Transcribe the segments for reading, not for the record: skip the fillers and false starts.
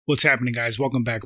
What's happening, guys? Welcome back.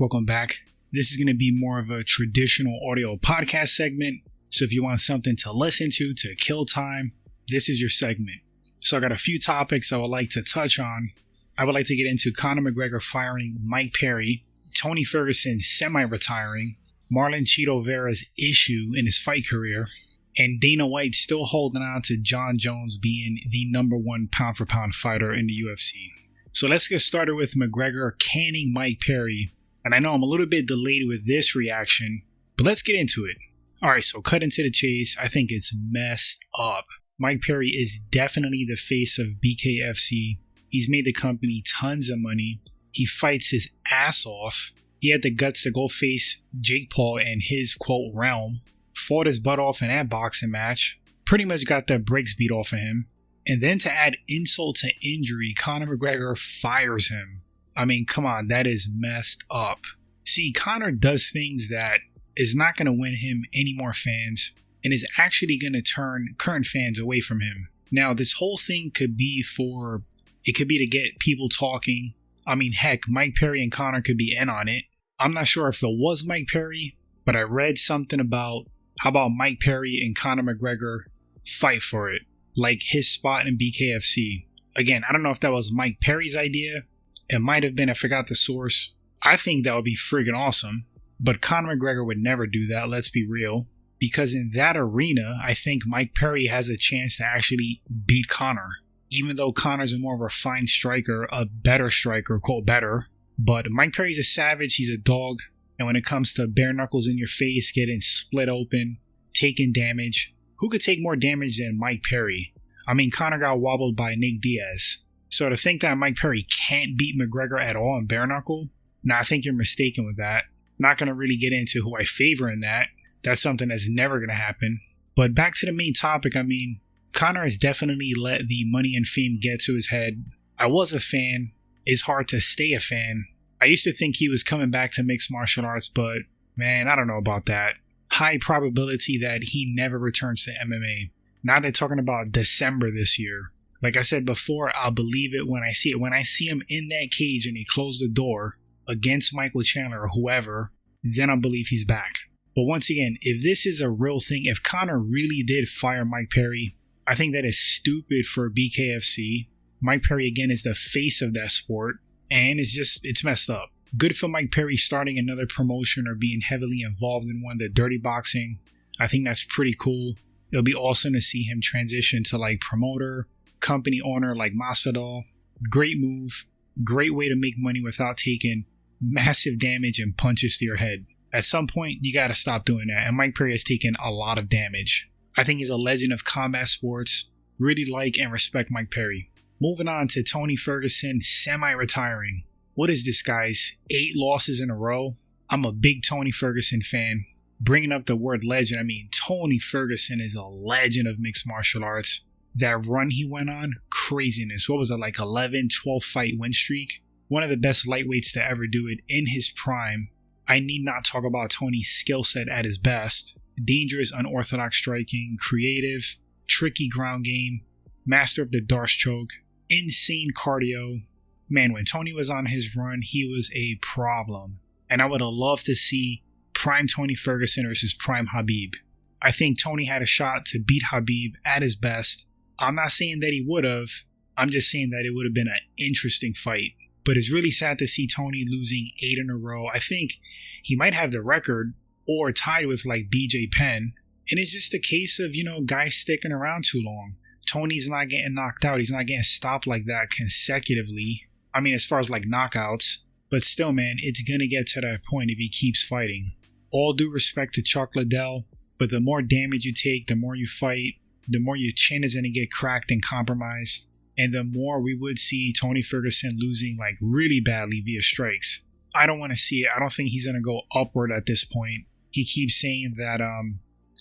This is going to be more of a traditional audio podcast segment. So if you want something to listen to kill time, this is your segment. So I got a few topics I would like to touch on. I would like to get into Conor McGregor firing Mike Perry, Tony Ferguson semi-retiring, Marlon Chito Vera's issue in his fight career, and Dana White still holding on to Jon Jones being the number one pound-for-pound fighter in the UFC. So let's get started with McGregor canning Mike Perry. And I know I'm a little bit delayed with this reaction, but let's get into it. Alright, so cut into the chase. I think it's messed up. Mike Perry is definitely the face of BKFC. He's made the company tons of money. He fights his ass off. He had the guts to go face Jake Paul in his, quote, realm. Fought his butt off in that boxing match. Pretty much got the brakes beat off of him. And then to add insult to injury, Conor McGregor fires him. I mean, come on, that is messed up. See, Conor does things that is not going to win him any more fans and is actually going to turn current fans away from him. Now, this whole thing could be to get people talking. I mean, heck, Mike Perry and Conor could be in on it. I'm not sure if it was Mike Perry, but I read something about how about Mike Perry and Conor McGregor fight for it. Like his spot in BKFC. Again, I don't know if that was Mike Perry's idea. It might have been, I forgot the source. I think that would be freaking awesome. But Conor McGregor would never do that, let's be real. Because in that arena, I think Mike Perry has a chance to actually beat Conor. Even though Conor's a more refined striker, a better striker, quote better. But Mike Perry's a savage, he's a dog. And when it comes to bare knuckles in your face, getting split open, taking damage, who could take more damage than Mike Perry? I mean, Conor got wobbled by Nick Diaz. So to think that Mike Perry can't beat McGregor at all in bare knuckle? Nah, I think you're mistaken with that. Not going to really get into who I favor in that. That's something that's never going to happen. But back to the main topic, I mean, Conor has definitely let the money and fame get to his head. I was a fan. It's hard to stay a fan. I used to think he was coming back to mixed martial arts, but man, I don't know about that. High probability that he never returns to MMA. Now they're talking about December this year. Like I said before, I'll believe it when I see it. When I see him in that cage and he closed the door against Michael Chandler or whoever, then I'll believe he's back. But once again, if this is a real thing, if Conor really did fire Mike Perry, I think that is stupid for BKFC. Mike Perry, again, is the face of that sport, and it's messed up. Good for Mike Perry starting another promotion or being heavily involved in one, the dirty boxing. I think that's pretty cool. It'll be awesome to see him transition to like promoter, company owner like Masvidal. Great move. Great way to make money without taking massive damage and punches to your head. At some point, you gotta stop doing that. And Mike Perry has taken a lot of damage. I think he's a legend of combat sports. Really like and respect Mike Perry. Moving on to Tony Ferguson semi-retiring. What is this, guys? 8 losses in a row? I'm a big Tony Ferguson fan. Bringing up the word legend, I mean, Tony Ferguson is a legend of mixed martial arts. That run he went on, craziness. What was it, like 11, 12 fight win streak? One of the best lightweights to ever do it in his prime. I need not talk about Tony's skill set at his best. Dangerous, unorthodox striking, creative, tricky ground game, master of the Darce choke, insane cardio. Man, when Tony was on his run, he was a problem. And I would have loved to see prime Tony Ferguson versus prime Khabib. I think Tony had a shot to beat Khabib at his best. I'm not saying that he would have. I'm just saying that it would have been an interesting fight. But it's really sad to see Tony losing 8 in a row. I think he might have the record or tied with like V.I.P.N. And it's just a case of, guys sticking around too long. Tony's not getting knocked out. He's not getting stopped like that consecutively. I mean, as far as like knockouts, but still, man, it's going to get to that point if he keeps fighting. All due respect to Chuck Liddell, but the more damage you take, the more you fight, the more your chin is going to get cracked and compromised, and the more we would see Tony Ferguson losing like really badly via strikes. I don't want to see it. I don't think he's going to go upward at this point. He keeps saying that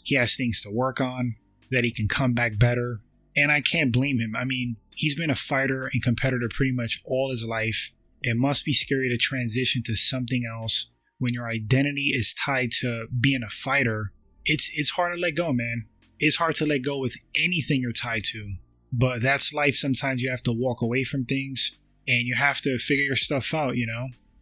he has things to work on, that he can come back better. And I can't blame him. I mean, he's been a fighter and competitor pretty much all his life. It must be scary to transition to something else when your identity is tied to being a fighter. It's hard to let go, man. It's hard to let go with anything you're tied to. But that's life. Sometimes you have to walk away from things and you have to figure your stuff out,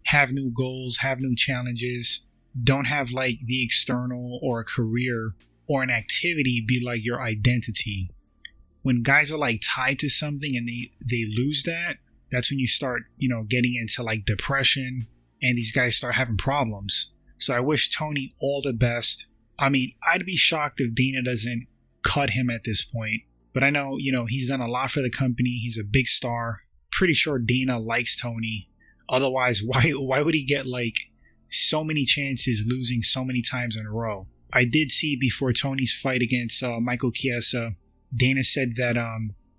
have new goals, have new challenges. Don't have like the external or a career or an activity be like your identity. When guys are like tied to something and they lose that, that's when you start, getting into like depression, and these guys start having problems. So I wish Tony all the best. I mean, I'd be shocked if Dana doesn't cut him at this point. But I know, he's done a lot for the company. He's a big star. Pretty sure Dana likes Tony. Otherwise, why would he get like so many chances losing so many times in a row? I did see before Tony's fight against Michael Chiesa, Dana said that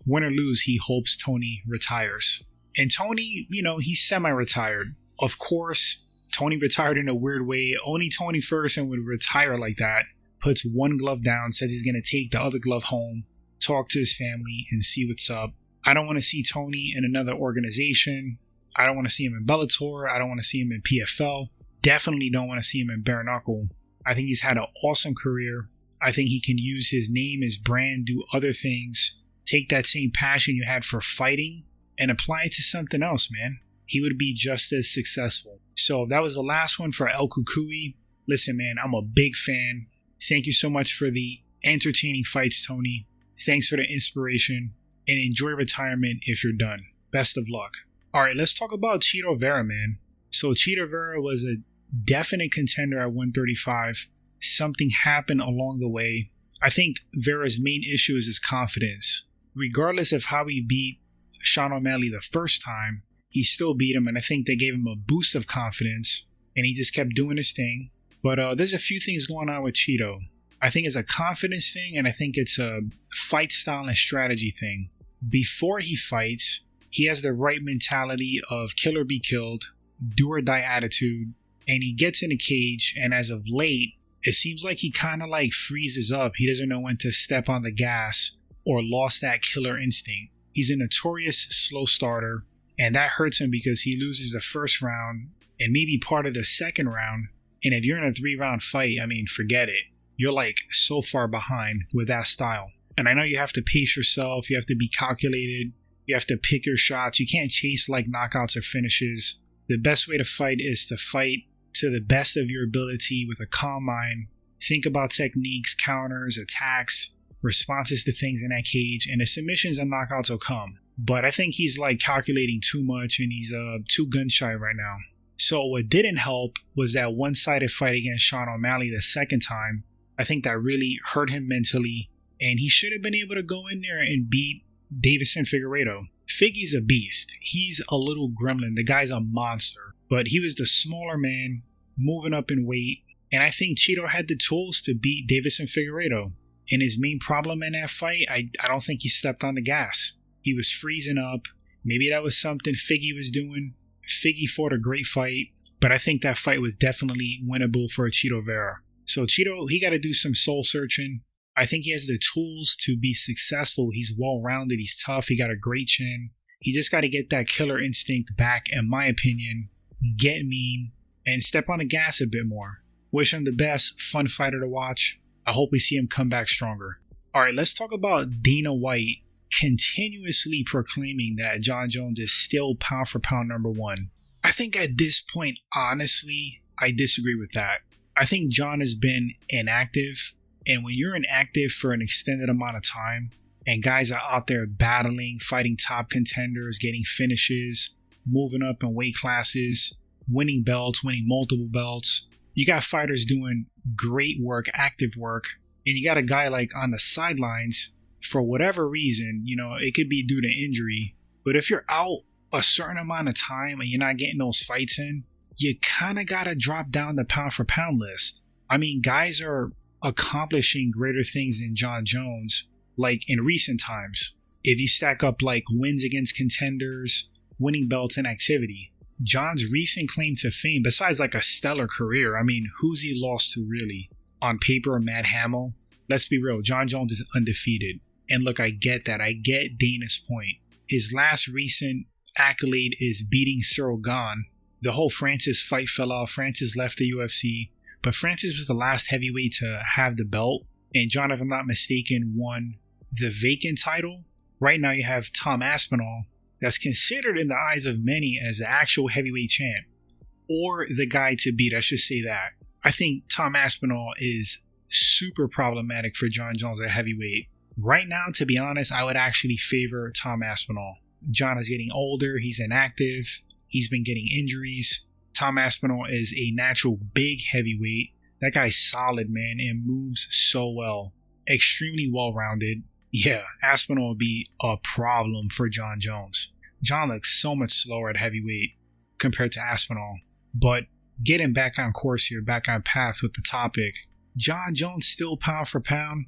win or lose, he hopes Tony retires. And Tony, he's semi-retired. Of course, Tony retired in a weird way. Only Tony Ferguson would retire like that. Puts one glove down, says he's going to take the other glove home, talk to his family, and see what's up. I don't want to see Tony in another organization. I don't want to see him in Bellator. I don't want to see him in PFL. Definitely don't want to see him in bare knuckle. I think he's had an awesome career. I think he can use his name, his brand, do other things. Take that same passion you had for fighting and apply it to something else, man. He would be just as successful. So that was the last one for El Kukui. Listen, man, I'm a big fan. Thank you so much for the entertaining fights, Tony. Thanks for the inspiration. And enjoy retirement if you're done. Best of luck. Alright, let's talk about Chito Vera, man. So Chito Vera was a definite contender at 135. Something happened along the way. I think Vera's main issue is his confidence. Regardless of how he beat Sean O'Malley the first time, he still beat him, and I think they gave him a boost of confidence, and he just kept doing his thing. But there's a few things going on with Chito. I think it's a confidence thing, and I think it's a fight style and strategy thing. Before he fights, he has the right mentality of kill or be killed, do or die attitude, and he gets in a cage, and as of late, it seems like he kind of like freezes up. He doesn't know when to step on the gas or lost that killer instinct. He's a notorious slow starter, and that hurts him because he loses the first round and maybe part of the second round. And if you're in a 3-round fight, I mean, forget it. You're like so far behind with that style. And I know you have to pace yourself. You have to be calculated. You have to pick your shots. You can't chase like knockouts or finishes. The best way to fight is to fight to the best of your ability with a calm mind. Think about techniques, counters, attacks, responses to things in that cage, and the submissions and knockouts will come. But I think he's like calculating too much, and he's too gun shy right now. So what didn't help was that one-sided fight against Sean O'Malley the second time. I think that really hurt him mentally, and he should have been able to go in there and beat Davison Figueiredo. Figgy's a beast. He's a little gremlin. The guy's a monster. But he was the smaller man, moving up in weight, and I think Chito had the tools to beat Davison Figueiredo. And his main problem in that fight, I don't think he stepped on the gas. He was freezing up. Maybe that was something Figgy was doing. Figgy fought a great fight, but I think that fight was definitely winnable for Chito Vera. So Chito, he got to do some soul searching. I think he has the tools to be successful. He's well-rounded. He's tough. He got a great chin. He just got to get that killer instinct back, in my opinion. Get mean and step on the gas a bit more. Wish him the best. Fun fighter to watch. I hope we see him come back stronger. All right, let's talk about Dana White continuously proclaiming that Jon Jones is still pound for pound number one. I think at this point, honestly, I disagree with that. I think Jon has been inactive, and when you're inactive for an extended amount of time, and guys are out there battling, fighting top contenders, getting finishes, moving up in weight classes, winning belts, winning multiple belts, you got fighters doing great work, active work, and you got a guy like on the sidelines, for whatever reason, it could be due to injury, but if you're out a certain amount of time and you're not getting those fights in, you kind of got to drop down the pound for pound list. I mean, guys are accomplishing greater things than Jon Jones, like in recent times. If you stack up like wins against contenders, winning belts and activity, Jon's recent claim to fame, besides like a stellar career, I mean, who's he lost to really? On paper, Matt Hamill. Let's be real, Jon Jones is undefeated. And look, I get that. I get Dana's point. His last recent accolade is beating Cyril Gane. The whole Francis fight fell off. Francis left the UFC. But Francis was the last heavyweight to have the belt. And Jon, if I'm not mistaken, won the vacant title. Right now you have Tom Aspinall, that's considered in the eyes of many as the actual heavyweight champ. or the guy to beat. I should say that. I think Tom Aspinall is super problematic for John Jones at heavyweight. Right now, to be honest, I would actually favor Tom Aspinall. John is getting older. He's inactive. He's been getting injuries. Tom Aspinall is a natural big heavyweight. That guy's solid, man, and moves so well. Extremely well-rounded. Yeah, Aspinall would be a problem for John Jones. John looks so much slower at heavyweight compared to Aspinall. But getting back on course here, back on path with the topic, John Jones still pound for pound?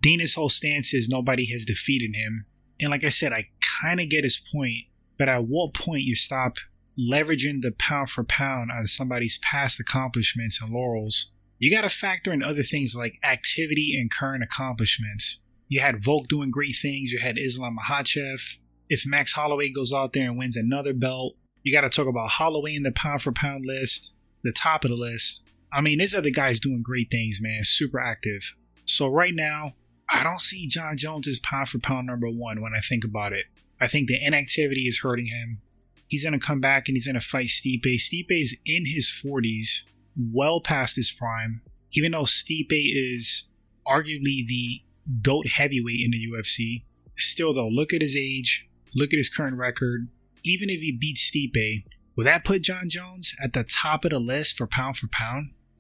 Dana's whole stance is nobody has defeated him. And like I said, I kind of get his point. But at what point you stop leveraging the pound for pound on somebody's past accomplishments and laurels? You got to factor in other things like activity and current accomplishments. You had Volk doing great things. You had Islam Makhachev. If Max Holloway goes out there and wins another belt, you got to talk about Holloway in the pound for pound list, the top of the list. I mean, there's other guys doing great things, man. Super active. So right now, I don't see John Jones as pound for pound number one when I think about it. I think the inactivity is hurting him. He's going to come back and he's going to fight Stipe. Stipe's in his 40s, well past his prime. Even though Stipe is arguably the GOAT heavyweight in the UFC, still though, look at his age, look at his current record. Even if he beats Stipe, would that put John Jones at the top of the list for pound?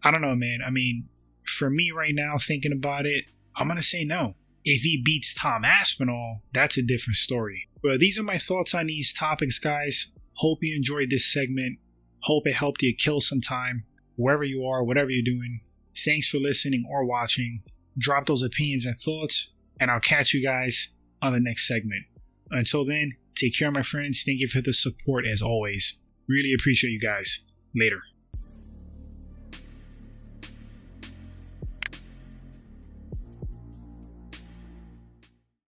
I don't know, man. I mean, for me right now, thinking about it, I'm going to say no. If he beats Tom Aspinall, that's a different story. Well, these are my thoughts on these topics, guys. Hope you enjoyed this segment. Hope it helped you kill some time, wherever you are, whatever you're doing. Thanks for listening or watching. Drop those opinions and thoughts, and I'll catch you guys on the next segment. Until then, take care, my friends. Thank you for the support as always. Really appreciate you guys. Later.